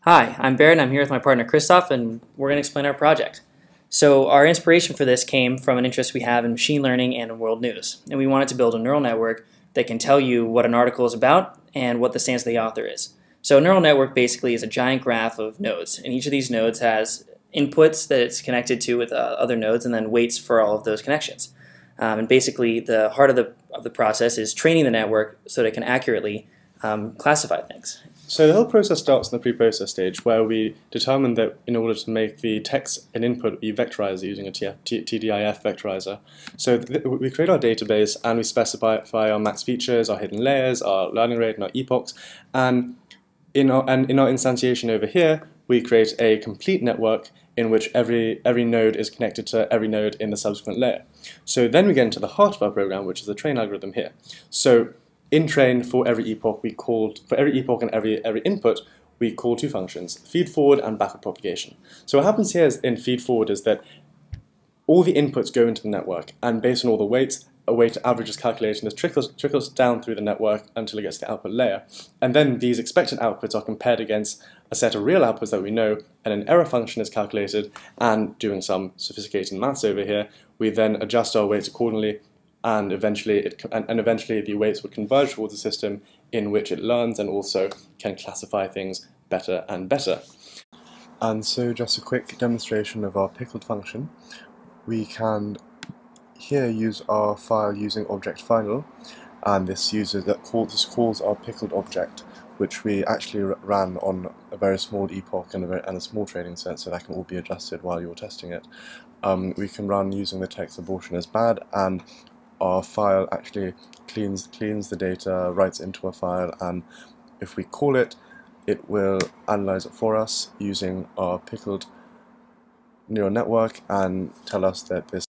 Hi, I'm Barrett and I'm here with my partner Christoph and we're going to explain our project. So our inspiration for this came from an interest we have in machine learning and in world news. And we wanted to build a neural network that can tell you what an article is about and what the stance of the author is. So a neural network basically is a giant graph of nodes, and each of these nodes has inputs that it's connected to with other nodes and then weights for all of those connections. And basically the heart of the process is training the network so that it can accurately classify things. So the whole process starts in the pre-process stage, where we determine that in order to make the text an input, we vectorize using a TDIF vectorizer. So we create our database and we specify our max features, our hidden layers, our learning rate, and our epochs. And in our instantiation over here, we create a complete network in which every node is connected to every node in the subsequent layer. So then we get into the heart of our program, which is the train algorithm here. So in train, for every epoch and every input, we call two functions: feed forward and backward propagation. So what happens here in feed forward is that all the inputs go into the network, and based on all the weights, a weight average is calculated and this trickles down through the network until it gets to the output layer. And then these expected outputs are compared against a set of real outputs that we know, and an error function is calculated, and doing some sophisticated maths over here, we then adjust our weights accordingly, and eventually the weights would converge towards a system in which it learns and also can classify things better and better. And so just a quick demonstration of our pickled function. We can here use our file using object final, and this calls our pickled object, which we actually ran on a very small epoch and a small training set, so that can all be adjusted while you're testing it. We can run using the text abortion is bad, and our file actually cleans the data, writes into a file, and if we call it, it will analyze it for us using our pickled neural network and tell us that this